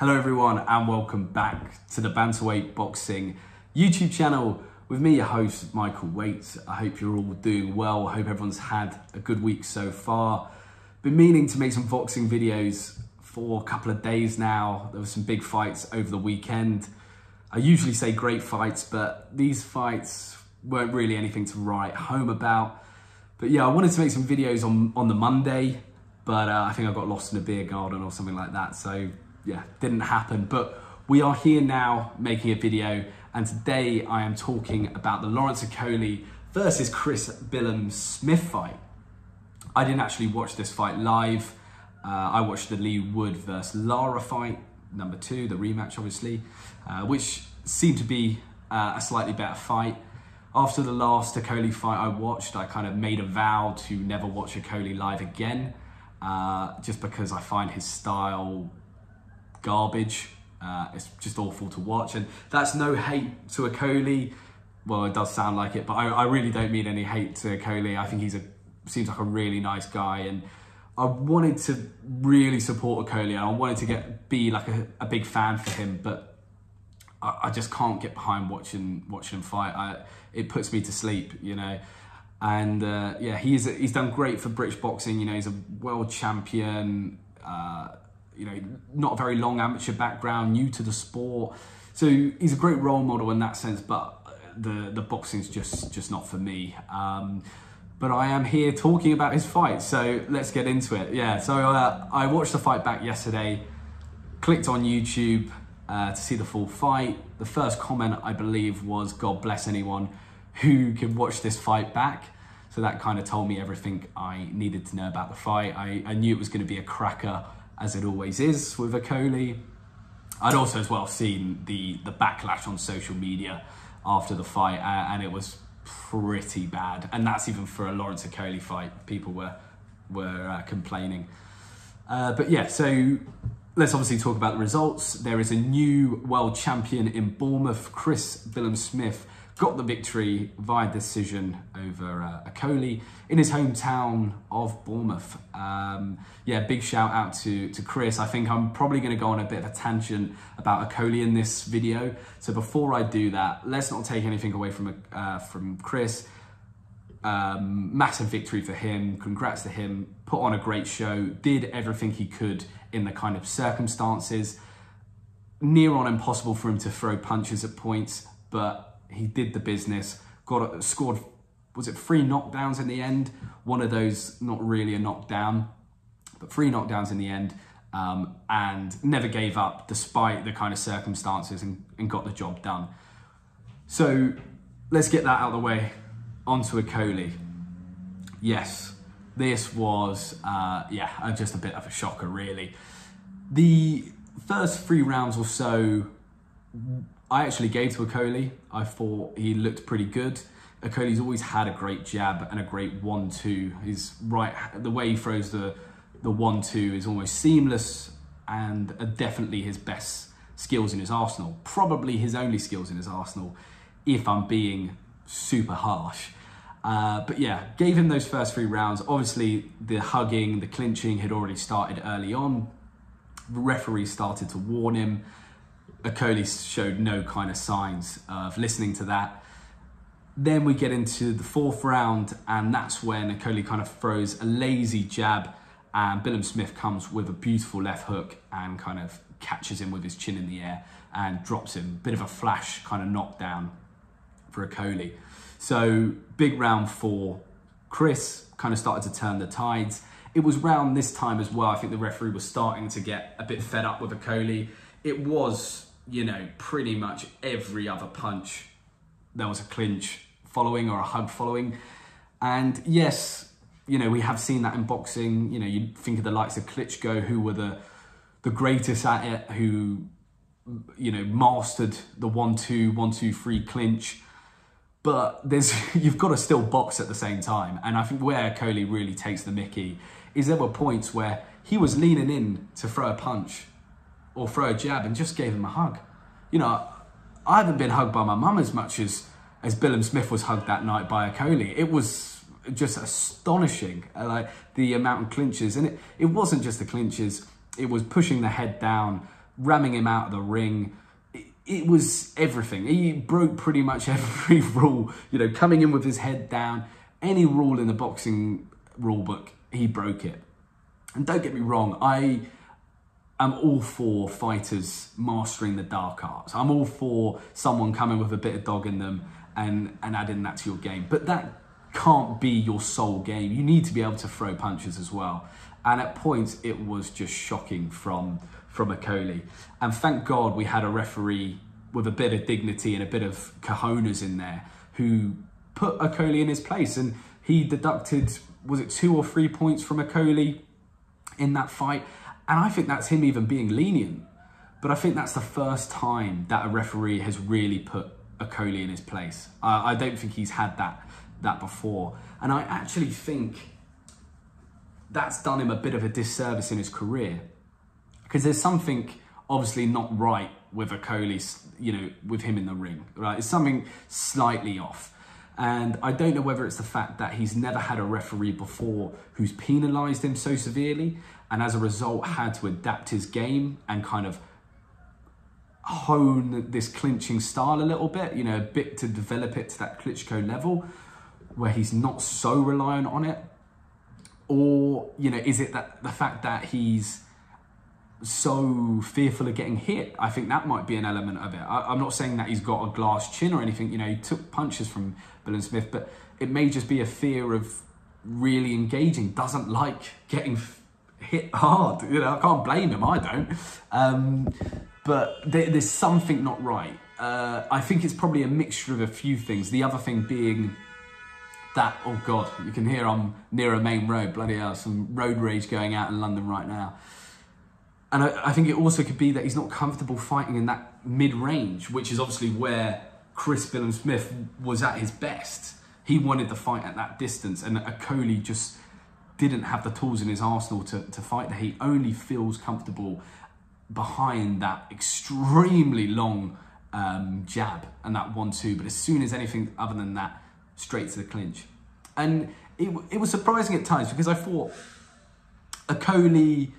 Hello everyone and welcome back to the Bantamweight Boxing YouTube channel with me, your host, Michael Waite. I hope you're all doing well. I hope everyone's had a good week so far. Been meaning to make some boxing videos for a couple of days now. There were some big fights over the weekend. I usually say great fights, but these fights weren't really anything to write home about. But yeah, I wanted to make some videos on the Monday, but I think I got lost in a beer garden or something like that. So yeah, didn't happen, but we are here now making a video, and today I am talking about the Lawrence Okolie versus Chris Billam-Smith fight. I didn't actually watch this fight live. I watched the Leigh Wood versus Lara fight, number 2, the rematch obviously, which seemed to be a slightly better fight. After the last Okolie fight I watched, I kind of made a vow to never watch Okolie live again, just because I find his style garbage. It's just awful to watch, and that's no hate to Okolie. Well, it does sound like it, but I really don't mean any hate to Okolie. I think seems like a really nice guy, and I wanted to really support Okolie, and I wanted to be like a big fan for him, but I just can't get behind watching him fight. It puts me to sleep, you know. And yeah, he's done great for British boxing. You know, he's a world champion. You know, not a very long amateur background, new to the sport. So he's a great role model in that sense, but the boxing's just not for me. But I am here talking about his fight, so let's get into it. Yeah, so I watched the fight back yesterday, clicked on YouTube to see the full fight. The first comment, I believe, was, "God bless anyone who can watch this fight back." So that kind of told me everything I needed to know about the fight. I knew it was going to be a cracker, as it always is with Okolie. I'd also as well seen the backlash on social media after the fight, and it was pretty bad. And that's even for a Lawrence Okolie fight. People were complaining. But yeah, so let's obviously talk about the results. There is a new world champion in Bournemouth. Chris Billam-Smith got the victory via decision over Okolie in his hometown of Bournemouth. Yeah, big shout out to Chris. I think I'm probably going to go on a bit of a tangent about Okolie in this video. So before I do that, let's not take anything away from Chris. Massive victory for him. Congrats to him. Put on a great show. Did everything he could in the kind of circumstances. Near on impossible for him to throw punches at points, but he did the business, scored, was it 3 knockdowns in the end? One of those, not really a knockdown, but 3 knockdowns in the end, and never gave up despite the kind of circumstances, and got the job done. So let's get that out of the way. Onto Okolie. Yes, this was, yeah, just a bit of a shocker, really. The first 3 rounds or so, I actually gave to Okolie. I thought he looked pretty good. Okolie's always had a great jab and a great 1-2. The way he throws the 1-2 is almost seamless, and are definitely his best skills in his arsenal. Probably his only skills in his arsenal, if I'm being super harsh. But yeah, gave him those first 3 rounds. Obviously, the hugging, the clinching had already started early on. The referee started to warn him. Okolie showed no kind of signs of listening to that. Then we get into the 4th round, and that's when Okolie kind of throws a lazy jab, and Billam-Smith comes with a beautiful left hook and kind of catches him with his chin in the air and drops him. Bit of a flash kind of knockdown for Okolie. So big round for Chris, kind of started to turn the tides. It was round this time as well, I think the referee was starting to get a bit fed up with Okolie. It was, you know, pretty much every other punch there was a clinch following or a hug following. And yes, you know, we have seen that in boxing. You know, you think of the likes of Klitschko, who were the greatest at it, who, you know, mastered the 1-2, 1-2-3 clinch. But you've got to still box at the same time. And I think where Okolie really takes the mickey is there were points where he was leaning in to throw a punch or throw a jab and just gave him a hug. You know, I haven't been hugged by my mum as much as Billam-Smith was hugged that night by Okolie. It was just astonishing, like the amount of clinches. And it wasn't just the clinches, it was pushing the head down, ramming him out of the ring. It was everything. He broke pretty much every rule, you know, coming in with his head down. Any rule in the boxing rule book, he broke it. And don't get me wrong, I am all for fighters mastering the dark arts. I'm all for someone coming with a bit of dog in them and adding that to your game. But that can't be your sole game. You need to be able to throw punches as well. And at points, it was just shocking from Okolie. And thank God we had a referee with a bit of dignity and a bit of cojones in there who put Okolie in his place. And he deducted, was it 2 or 3 points from Okolie in that fight? And I think that's him even being lenient. But I think that's the first time that a referee has really put Okolie in his place. I don't think he's had that before. And I actually think that's done him a bit of a disservice in his career, because there's something obviously not right with Okolie, you know, with him in the ring, right? It's something slightly off. And I don't know whether it's the fact that he's never had a referee before who's penalised him so severely, and as a result had to adapt his game and kind of hone this clinching style a little bit, you know, a bit to develop it to that Klitschko level where he's not so reliant on it. Or, you know, is it that the fact that he's so fearful of getting hit? I think that might be an element of it. I'm not saying that he's got a glass chin or anything. You know, he took punches from Billam Smith, but it may just be a fear of really engaging. Doesn't like getting hit hard. You know, I can't blame him. I don't. But there's something not right. I think it's probably a mixture of a few things. The other thing being that, oh God, you can hear I'm near a main road, bloody hell, some road rage going out in London right now. And I think it also could be that he's not comfortable fighting in that mid-range, which is obviously where Chris Billam Smith was at his best. He wanted to fight at that distance, and Okolie just didn't have the tools in his arsenal to fight there. He only feels comfortable behind that extremely long jab and that 1-2. But as soon as anything other than that, straight to the clinch. And it was surprising at times, because I thought Okolie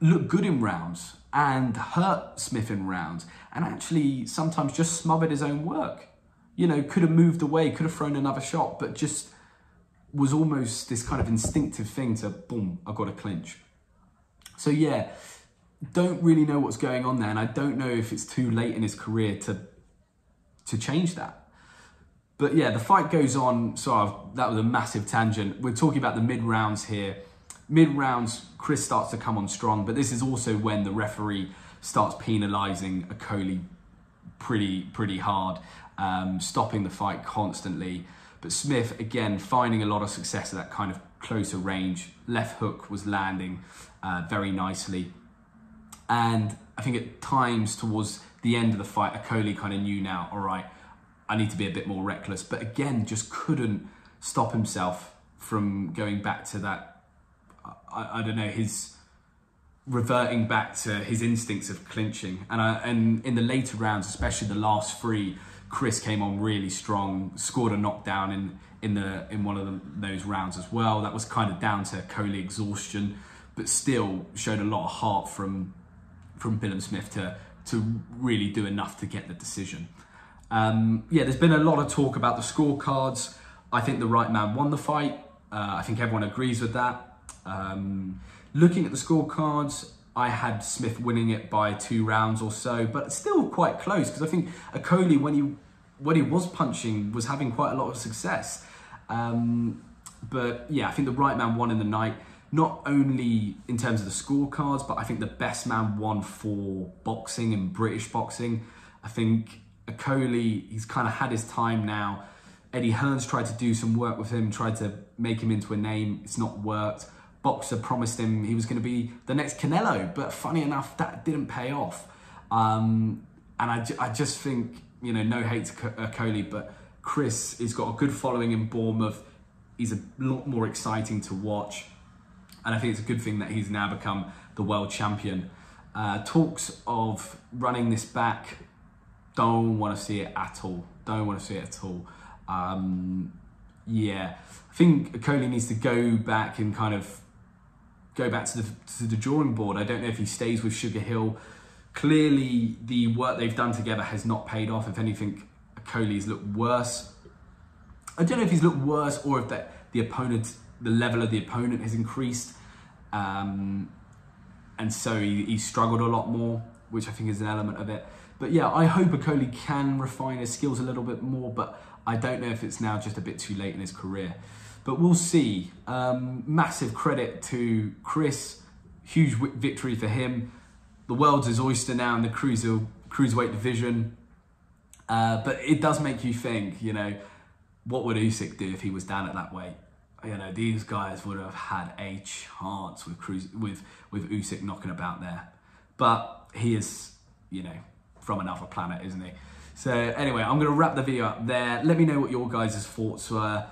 looked good in rounds and hurt Smith in rounds, and actually sometimes just smothered his own work. You know, could have moved away, could have thrown another shot, but just was almost this kind of instinctive thing to, boom, I've got to clinch. So yeah, don't really know what's going on there, and I don't know if it's too late in his career to change that. But yeah, the fight goes on. So that was a massive tangent. We're talking about the mid-rounds here. Mid-rounds, Chris starts to come on strong, but this is also when the referee starts penalising Okolie pretty hard, stopping the fight constantly. But Smith, again, finding a lot of success at that kind of closer range. Left hook was landing very nicely. And I think at times towards the end of the fight, Okolie kind of knew now, all right, I need to be a bit more reckless. But again, just couldn't stop himself from going back to that, I don't know, his reverting back to his instincts of clinching. And in the later rounds, especially the last 3, Chris came on really strong, scored a knockdown in one of those rounds as well. That was kind of down to Okolie exhaustion, but still showed a lot of heart from Billam Smith to really do enough to get the decision. Yeah, there's been a lot of talk about the scorecards. I think the right man won the fight. I think everyone agrees with that. Looking at the scorecards, I had Smith winning it by 2 rounds or so, but still quite close, because I think Okolie, when he was punching, was having quite a lot of success. But yeah, I think the right man won in the night, not only in terms of the scorecards, but I think the best man won for boxing and British boxing. I think Okolie, he's kind of had his time now. Eddie Hearn's tried to do some work with him, tried to make him into a name. It's not worked. Boxer promised him he was going to be the next Canelo, but funny enough, that didn't pay off. And I just think, you know, no hate to Okolie, but Chris has got a good following in Bournemouth. He's a lot more exciting to watch. And I think it's a good thing that he's now become the world champion. Talks of running this back, don't want to see it at all. Don't want to see it at all. Yeah, I think Okolie needs to go back and kind of go back to the drawing board. I don't know if he stays with Sugar Hill, Clearly, the work they've done together has not paid off. If anything, Okolie's looked worse. I don't know if he's looked worse or if the level of the opponent has increased. And so he's struggled a lot more, which I think is an element of it. But yeah, I hope Okolie can refine his skills a little bit more, but I don't know if it's now just a bit too late in his career. But we'll see. Massive credit to Chris. Huge victory for him. The world's his oyster now in the cruiserweight division. But it does make you think, you know, what would Usyk do if he was down at that weight? You know, these guys would have had a chance with Usyk knocking about there. But he is, you know, from another planet, isn't he? So anyway, I'm going to wrap the video up there. Let me know what your guys' thoughts were.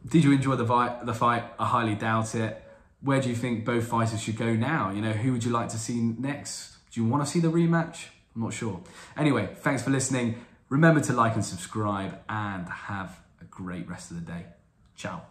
Did you enjoy the fight? I highly doubt it. Where do you think both fighters should go now? You know, who would you like to see next? Do you want to see the rematch? I'm not sure. Anyway, thanks for listening. Remember to like and subscribe and have a great rest of the day. Ciao.